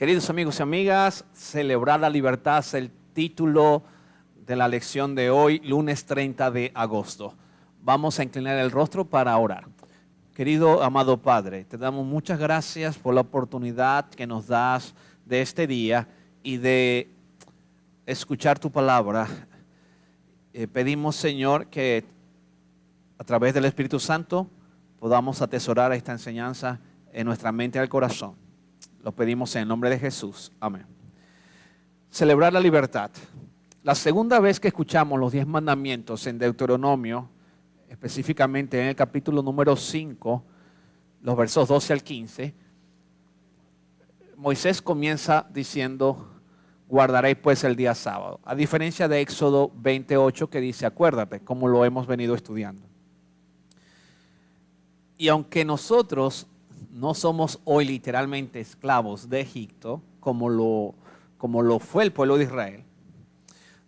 Queridos amigos y amigas, celebrar la libertad es el título de la lección de hoy, lunes 30 de agosto. Vamos a inclinar el rostro para orar. Querido amado Padre, te damos muchas gracias por la oportunidad que nos das de este día y de escuchar tu palabra. Pedimos, Señor, que a través del Espíritu Santo podamos atesorar esta enseñanza en nuestra mente y el corazón. Lo pedimos en el nombre de Jesús. Amén. Celebrar la libertad. La segunda vez que escuchamos los 10 mandamientos en Deuteronomio, específicamente en el capítulo número 5, los versos 12 al 15, Moisés comienza diciendo: guardaréis pues el día sábado. A diferencia de Éxodo 28 que dice: acuérdate, como lo hemos venido estudiando. Y aunque nosotros no somos hoy literalmente esclavos de Egipto, como lo fue el pueblo de Israel,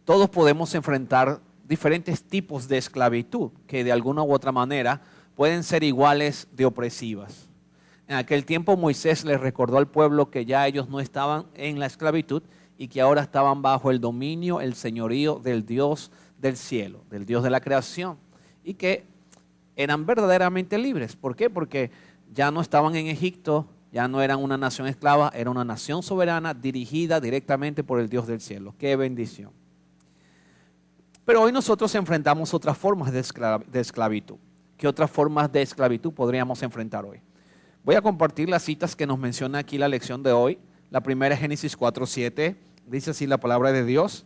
todos podemos enfrentar diferentes tipos de esclavitud que de alguna u otra manera pueden ser iguales de opresivas. En aquel tiempo Moisés les recordó al pueblo que ya ellos no estaban en la esclavitud y que ahora estaban bajo el dominio, el señorío del Dios del cielo, del Dios de la creación, y que eran verdaderamente libres. ¿Por qué? Porque ya no estaban en Egipto, ya no eran una nación esclava, era una nación soberana dirigida directamente por el Dios del cielo. ¡Qué bendición! Pero hoy nosotros enfrentamos otras formas de esclavitud. ¿Qué otras formas de esclavitud podríamos enfrentar hoy? Voy a compartir las citas que nos menciona aquí la lección de hoy. La primera es Génesis 4:7. Dice así la palabra de Dios.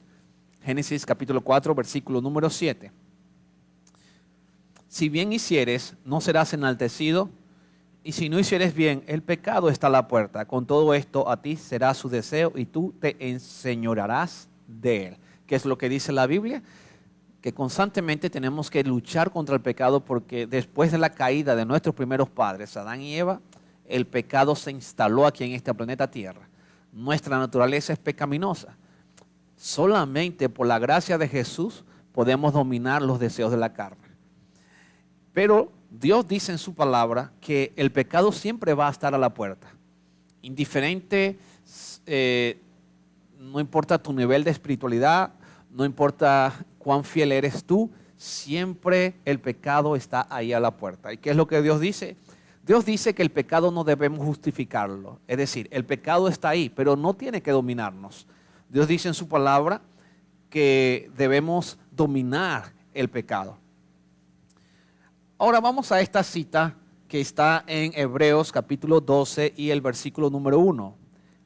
Génesis capítulo 4, versículo número 7. Si bien hicieres, no serás enaltecido, y si no hicieres bien, el pecado está a la puerta. Con todo esto a ti será su deseo y tú te enseñorearás de él. ¿Qué es lo que dice la Biblia? Que constantemente tenemos que luchar contra el pecado, porque después de la caída de nuestros primeros padres, Adán y Eva, el pecado se instaló aquí en este planeta Tierra. Nuestra naturaleza es pecaminosa. Solamente por la gracia de Jesús podemos dominar los deseos de la carne. Pero Dios dice en su palabra que el pecado siempre va a estar a la puerta. Indiferente, no importa tu nivel de espiritualidad, no importa cuán fiel eres tú, siempre el pecado está ahí a la puerta. ¿Y qué es lo que Dios dice? Dios dice que el pecado no debemos justificarlo. Es decir, el pecado está ahí, pero no tiene que dominarnos. Dios dice en su palabra que debemos dominar el pecado. Ahora vamos a esta cita que está en Hebreos capítulo 12 y el versículo número 1.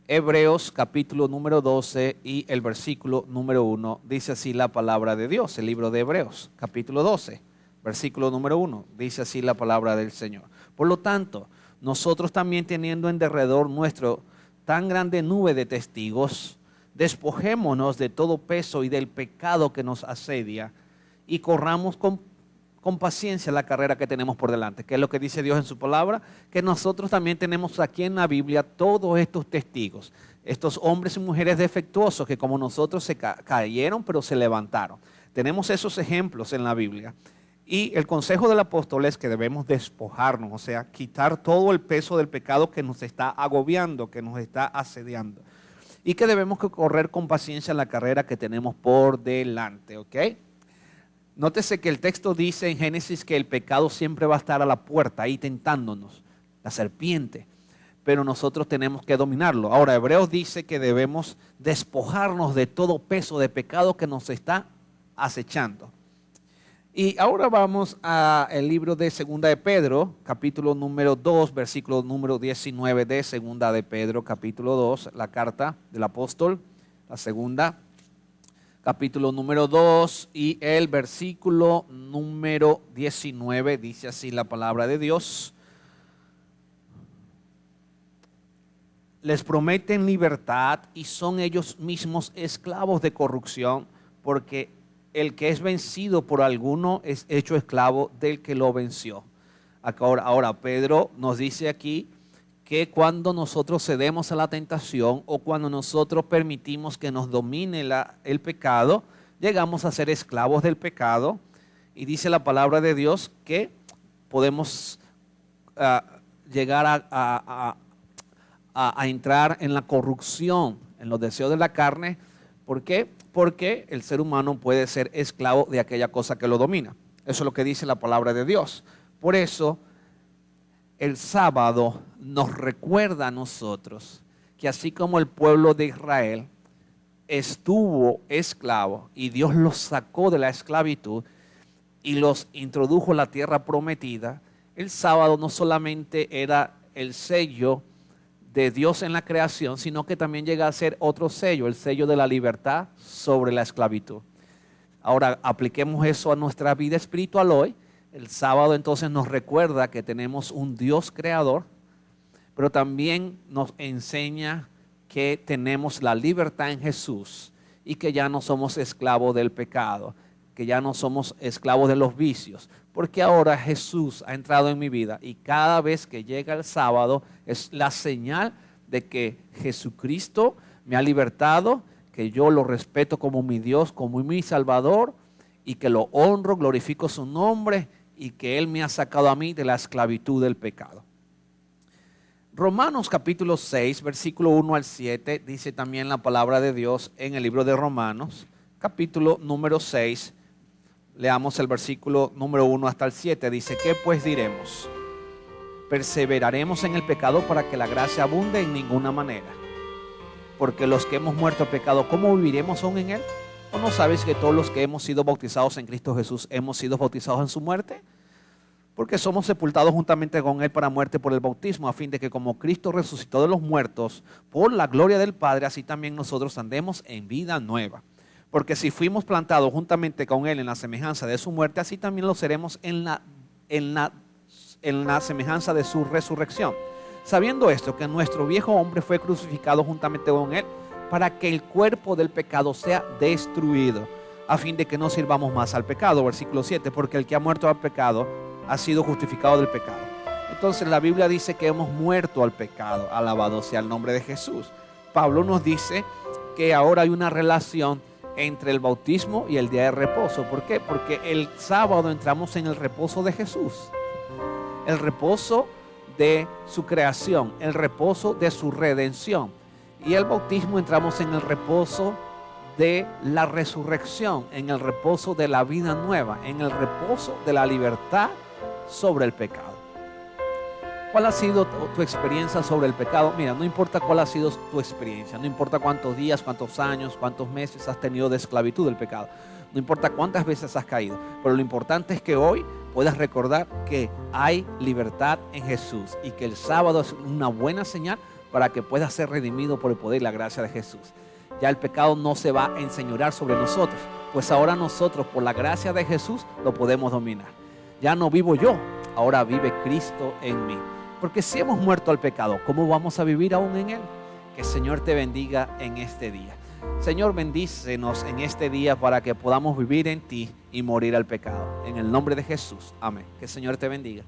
Hebreos capítulo número 12 y el versículo número 1. Dice así la palabra de Dios, el libro de Hebreos capítulo 12, versículo número 1. Dice así la palabra del Señor. Por lo tanto, nosotros también, teniendo en derredor nuestro tan grande nube de testigos, despojémonos de todo peso y del pecado que nos asedia y corramos con paciencia la carrera que tenemos por delante. ¿Qué es lo que dice Dios en su palabra? Que nosotros también tenemos aquí en la Biblia todos estos testigos, estos hombres y mujeres defectuosos que como nosotros se cayeron pero se levantaron. Tenemos esos ejemplos en la Biblia. Y el consejo del apóstol es que debemos despojarnos, o sea, quitar todo el peso del pecado que nos está agobiando, que nos está asediando. Y que debemos correr con paciencia la carrera que tenemos por delante, ¿ok? Nótese que el texto dice en Génesis que el pecado siempre va a estar a la puerta, ahí tentándonos, la serpiente, pero nosotros tenemos que dominarlo. Ahora, Hebreos dice que debemos despojarnos de todo peso de pecado que nos está acechando. Y ahora vamos al libro de Segunda de Pedro, capítulo número 2, versículo número 19 de Segunda de Pedro, capítulo 2, la carta del apóstol, la segunda, capítulo número 2 y el versículo número 19, dice así la palabra de Dios. Les prometen libertad y son ellos mismos esclavos de corrupción, porque el que es vencido por alguno es hecho esclavo del que lo venció. Ahora Pedro nos dice aquí que cuando nosotros cedemos a la tentación o cuando nosotros permitimos que nos domine el pecado, llegamos a ser esclavos del pecado. Y dice la palabra de Dios que podemos llegar a entrar en la corrupción, en los deseos de la carne. ¿Por qué? Porque el ser humano puede ser esclavo de aquella cosa que lo domina. Eso es lo que dice la palabra de Dios. Por eso, el sábado nos recuerda a nosotros que así como el pueblo de Israel estuvo esclavo y Dios los sacó de la esclavitud y los introdujo a la tierra prometida, el sábado no solamente era el sello de Dios en la creación, sino que también llega a ser otro sello, el sello de la libertad sobre la esclavitud. Ahora apliquemos eso a nuestra vida espiritual hoy. El sábado entonces nos recuerda que tenemos un Dios creador, pero también nos enseña que tenemos la libertad en Jesús y que ya no somos esclavos del pecado, que ya no somos esclavos de los vicios, porque ahora Jesús ha entrado en mi vida y cada vez que llega el sábado es la señal de que Jesucristo me ha libertado, que yo lo respeto como mi Dios, como mi Salvador, y que lo honro, glorifico su nombre y que Él me ha sacado a mí de la esclavitud del pecado. Romanos capítulo 6, versículo 1 al 7, dice también la palabra de Dios en el libro de Romanos, capítulo número 6, leamos el versículo número 1 hasta el 7, dice, ¿qué pues diremos? ¿Perseveraremos en el pecado para que la gracia abunde? En ninguna manera. Porque los que hemos muerto al pecado, ¿cómo viviremos aún en él? ¿O no sabes que todos los que hemos sido bautizados en Cristo Jesús hemos sido bautizados en su muerte? Porque somos sepultados juntamente con él para muerte por el bautismo, a fin de que como Cristo resucitó de los muertos por la gloria del Padre, así también nosotros andemos en vida nueva. Porque si fuimos plantados juntamente con él en la semejanza de su muerte, así también lo seremos en la semejanza de su resurrección. Sabiendo esto, que nuestro viejo hombre fue crucificado juntamente con él, para que el cuerpo del pecado sea destruido, a fin de que no sirvamos más al pecado. Versículo 7, porque el que ha muerto al pecado ha sido justificado del pecado. Entonces la Biblia dice que hemos muerto al pecado, alabado sea el nombre de Jesús. Pablo nos dice que ahora hay una relación entre el bautismo y el día de reposo. ¿Por qué? Porque el sábado entramos en el reposo de Jesús, el reposo de su creación, el reposo de su redención. Y el bautismo entramos en el reposo de la resurrección, en el reposo de la vida nueva, en el reposo de la libertad sobre el pecado. ¿Cuál ha sido tu experiencia sobre el pecado? Mira, no importa cuál ha sido tu experiencia, no importa cuántos días, cuántos años, cuántos meses has tenido de esclavitud del pecado, no importa cuántas veces has caído, pero lo importante es que hoy puedas recordar que hay libertad en Jesús y que el sábado es una buena señal para que puedas ser redimido por el poder y la gracia de Jesús. Ya el pecado no se va a enseñorear sobre nosotros, pues ahora nosotros por la gracia de Jesús lo podemos dominar. Ya no vivo yo, ahora vive Cristo en mí. Porque si hemos muerto al pecado, ¿cómo vamos a vivir aún en él? Que el Señor te bendiga en este día. Señor, bendícenos en este día para que podamos vivir en ti y morir al pecado. En el nombre de Jesús. Amén. Que el Señor te bendiga.